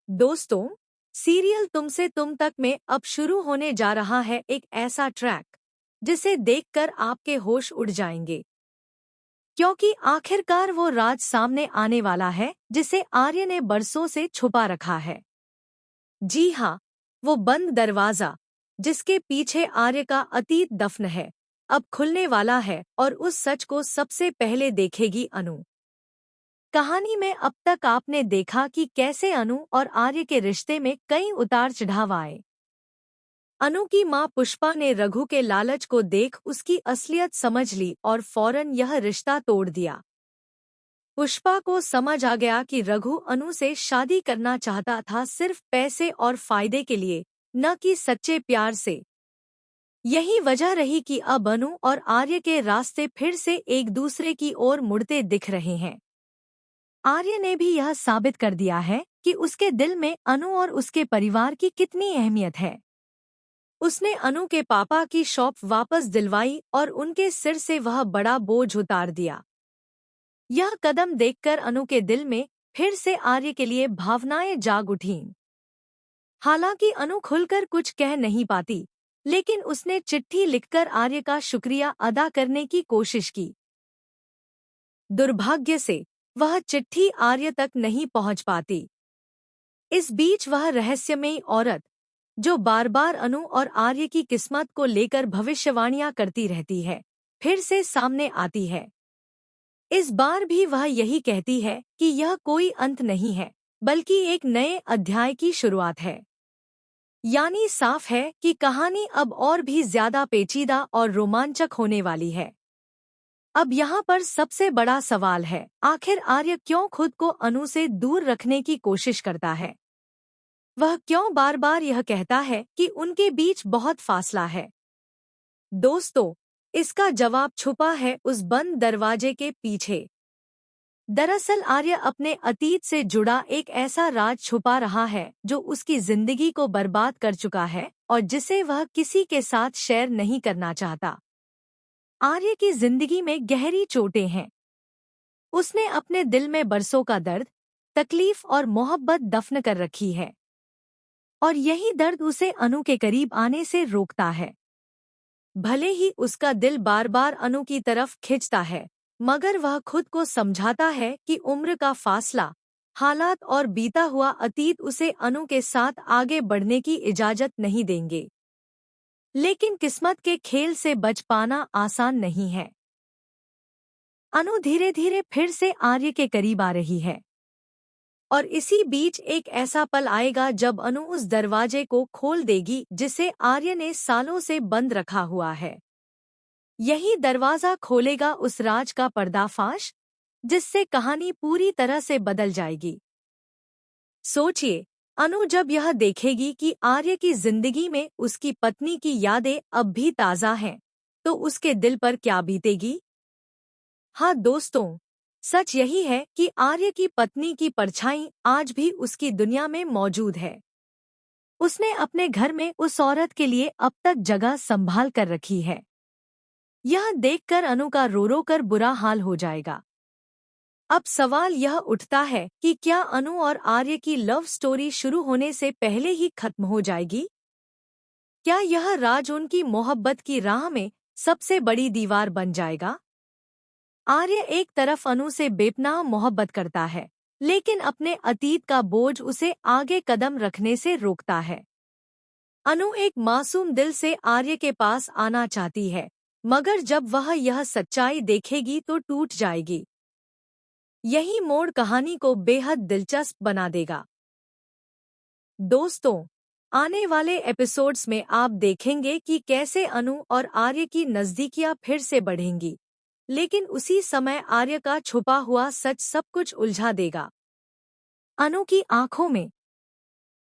दोस्तों, सीरियल तुमसे तुम तक में अब शुरू होने जा रहा है एक ऐसा ट्रैक जिसे देखकर आपके होश उड़ जाएंगे, क्योंकि आखिरकार वो राज सामने आने वाला है जिसे आर्य ने बरसों से छुपा रखा है। जी हाँ, वो बंद दरवाजा जिसके पीछे आर्य का अतीत दफन है, अब खुलने वाला है और उस सच को सबसे पहले देखेगी अनु। कहानी में अब तक आपने देखा कि कैसे अनु और आर्य के रिश्ते में कई उतार चढ़ाव आए। अनु की मां पुष्पा ने रघु के लालच को देख उसकी असलियत समझ ली और फौरन यह रिश्ता तोड़ दिया। पुष्पा को समझ आ गया कि रघु अनु से शादी करना चाहता था सिर्फ पैसे और फायदे के लिए, न कि सच्चे प्यार से। यही वजह रही कि अब अनु और आर्य के रास्ते फिर से एक दूसरे की ओर मुड़ते दिख रहे हैं। आर्य ने भी यह साबित कर दिया है कि उसके दिल में अनु और उसके परिवार की कितनी अहमियत है। उसने अनु के पापा की शॉप वापस दिलवाई और उनके सिर से वह बड़ा बोझ उतार दिया। यह कदम देखकर अनु के दिल में फिर से आर्य के लिए भावनाएं जाग उठीं। हालांकि अनु खुलकर कुछ कह नहीं पाती, लेकिन उसने चिट्ठी लिखकर आर्य का शुक्रिया अदा करने की कोशिश की। दुर्भाग्य से वह चिट्ठी आर्य तक नहीं पहुंच पाती। इस बीच वह रहस्यमयी औरत, जो बार बार अनु और आर्य की किस्मत को लेकर भविष्यवाणियां करती रहती है, फिर से सामने आती है। इस बार भी वह यही कहती है कि यह कोई अंत नहीं है, बल्कि एक नए अध्याय की शुरुआत है। यानी साफ है कि कहानी अब और भी ज्यादा पेचीदा और रोमांचक होने वाली है। अब यहाँ पर सबसे बड़ा सवाल है, आखिर आर्य क्यों खुद को अनु से दूर रखने की कोशिश करता है? वह क्यों बार बार यह कहता है कि उनके बीच बहुत फासला है? दोस्तों, इसका जवाब छुपा है उस बंद दरवाजे के पीछे। दरअसल आर्य अपने अतीत से जुड़ा एक ऐसा राज छुपा रहा है जो उसकी जिंदगी को बर्बाद कर चुका है और जिसे वह किसी के साथ शेयर नहीं करना चाहता। आर्य की जिंदगी में गहरी चोटें हैं। उसने अपने दिल में बरसों का दर्द, तकलीफ और मोहब्बत दफन कर रखी है, और यही दर्द उसे अनु के करीब आने से रोकता है। भले ही उसका दिल बार बार अनु की तरफ खिंचता है, मगर वह खुद को समझाता है कि उम्र का फासला, हालात और बीता हुआ अतीत उसे अनु के साथ आगे बढ़ने की इजाजत नहीं देंगे। लेकिन किस्मत के खेल से बच पाना आसान नहीं है। अनु धीरे धीरे फिर से आर्य के करीब आ रही है, और इसी बीच एक ऐसा पल आएगा जब अनु उस दरवाजे को खोल देगी जिसे आर्य ने सालों से बंद रखा हुआ है। यही दरवाजा खोलेगा उस राज का पर्दाफाश, जिससे कहानी पूरी तरह से बदल जाएगी। सोचिए, अनु जब यह देखेगी कि आर्य की जिंदगी में उसकी पत्नी की यादें अब भी ताज़ा हैं, तो उसके दिल पर क्या बीतेगी? हाँ दोस्तों, सच यही है कि आर्य की पत्नी की परछाई आज भी उसकी दुनिया में मौजूद है। उसने अपने घर में उस औरत के लिए अब तक जगह संभाल कर रखी है। यह देखकर अनु का रो रो कर बुरा हाल हो जाएगा। अब सवाल यह उठता है कि क्या अनु और आर्य की लव स्टोरी शुरू होने से पहले ही खत्म हो जाएगी? क्या यह राज उनकी मोहब्बत की राह में सबसे बड़ी दीवार बन जाएगा? आर्य एक तरफ अनु से बेपनाह मोहब्बत करता है, लेकिन अपने अतीत का बोझ उसे आगे कदम रखने से रोकता है। अनु एक मासूम दिल से आर्य के पास आना चाहती है, मगर जब वह यह सच्चाई देखेगी तो टूट जाएगी। यही मोड़ कहानी को बेहद दिलचस्प बना देगा। दोस्तों, आने वाले एपिसोड्स में आप देखेंगे कि कैसे अनु और आर्य की नज़दीकियां फिर से बढ़ेंगी, लेकिन उसी समय आर्य का छुपा हुआ सच सब कुछ उलझा देगा। अनु की आंखों में